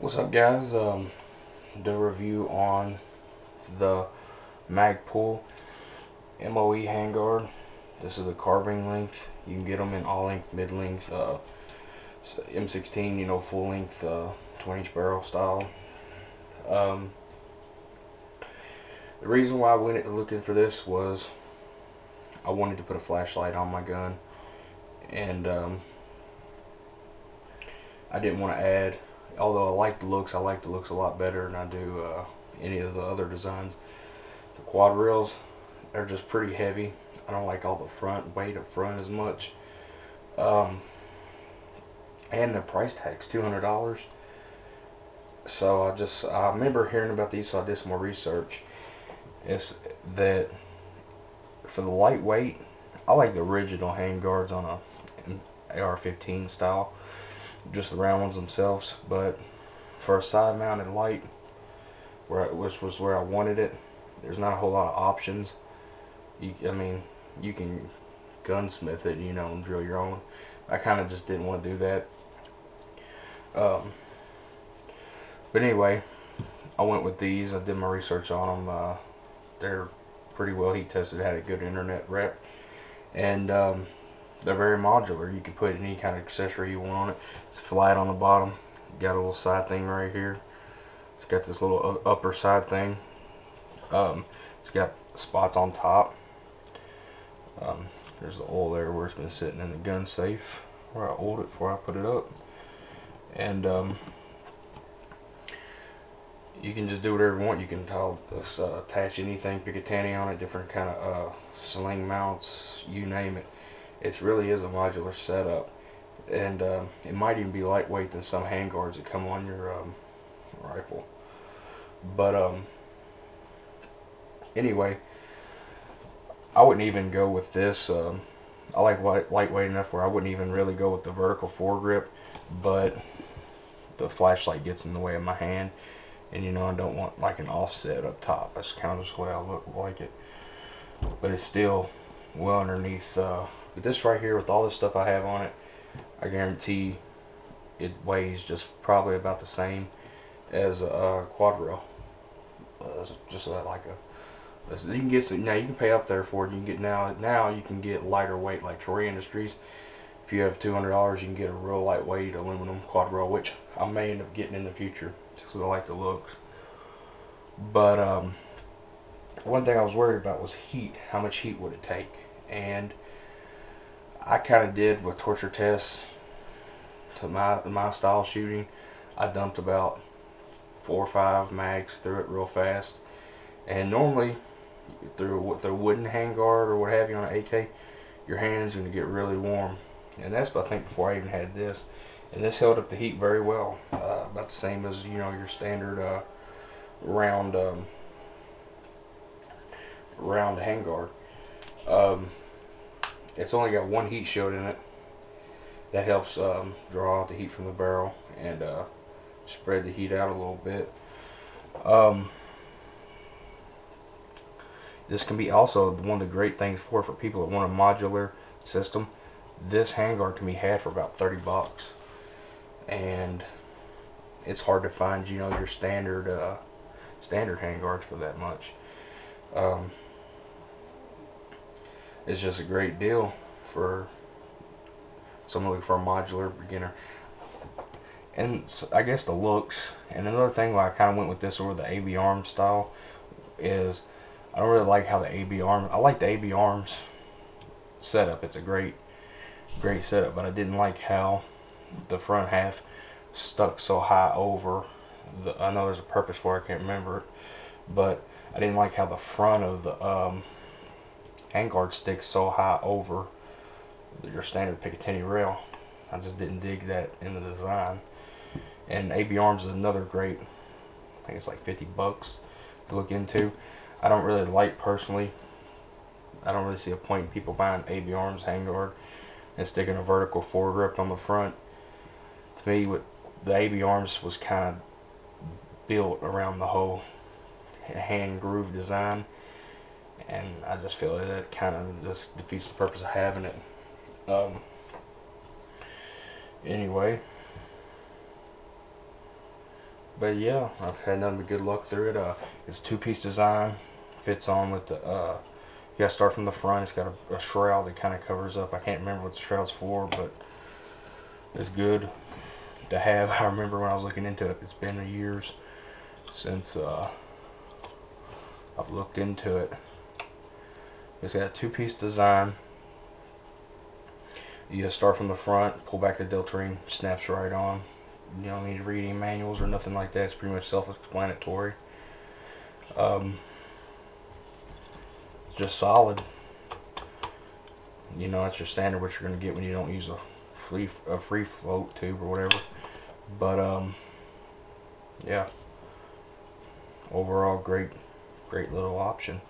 What's up, guys? The review on the Magpul MOE handguard. This is the carbine length. You can get them in all length, mid length, M16, full length, 20-inch barrel style. The reason why I went looking for this was I wanted to put a flashlight on my gun, and I didn't want to add. Although I like the looks a lot better than I do any of the other designs. The quad rails, they're just pretty heavy. I don't like all the front weight up front as much. And the price tag's $200. So I remember hearing about these, so I did some more research. It's that for the lightweight, I like the original handguards on an AR-15 style, just the round ones themselves. But for a side mounted light, which was where I wanted it, there's not a whole lot of options. You can gunsmith it, and drill your own. I kind of just didn't want to do that. But anyway, I went with these. I did my research on them. They're pretty well heat tested, had a good internet rep, and they're very modular. You can put any kind of accessory you want on it. It's flat on the bottom. Got a little side thing right here. It's got this little upper side thing. It's got spots on top. There's the oil there where it's been sitting in the gun safe where I oiled it before I put it up. And you can just do whatever you want. You can attach anything, Picatinny on it, different kind of sling mounts, you name it. It really is a modular setup, and it might even be lightweight than some handguards that come on your rifle. But anyway, I wouldn't even go with this. I like lightweight enough where I wouldn't even really go with the vertical foregrip, but the flashlight gets in the way of my hand, and I don't want like an offset up top. That's kind of just the way I like it. But it's still well underneath. But this right here, with all this stuff I have on it, I guarantee it weighs just probably about the same as a quad rail. Just like you can get now. You can pay up there for it. You can get now you can get lighter weight like Troy Industries. If you have $200, you can get a real lightweight aluminum quad rail, which I may end up getting in the future just because I like the looks. But one thing I was worried about was heat. How much heat would it take? And I kind of did with torture tests to my style shooting. I dumped about 4 or 5 mags through it real fast. And normally, through the wooden handguard or what have you on an AK, your hand's going to get really warm. And that's, I think, before I even had this. And this held up the heat very well. About the same as your standard round handguard. It's only got one heat shield in it. That helps draw out the heat from the barrel and spread the heat out a little bit. This can be also one of the great things for people that want a modular system. This handguard can be had for about $30, and it's hard to find your standard handguards for that much. It's just a great deal for someone looking for a modular beginner. And so I guess the looks, and another thing why I kind of went with this over the AB Arms style is I don't really like how the AB Arms. I like the AB Arms setup. It's a great setup, but I didn't like how the front half stuck so high over. I know there's a purpose for it, I can't remember it, but I didn't like how the front of the handguard sticks so high over your standard Picatinny rail. I just didn't dig that in the design. And AB Arms is another great, I think it's like $50 to look into. I don't really like, personally, I don't really see a point in people buying AB Arms handguard and sticking a vertical foregrip on the front. To me, what the AB Arms was kind of built around the whole hand groove design, and I just feel that kind of just defeats the purpose of having it. Anyway, But yeah, I've had nothing but good luck through it. It's a two-piece design, fits on with the. You gotta start from the front. It's got a shroud that kind of covers up. I can't remember what the shroud's for, but it's good to have. I remember when I was looking into it. It's been years since I've looked into it. It's got a two-piece design. You just start from the front, pull back the delta ring, snaps right on. You don't need to read any manuals or nothing like that. It's pretty much self-explanatory. Just solid. You know, that's your standard what you're going to get when you don't use a free float tube or whatever. But yeah, overall great little option.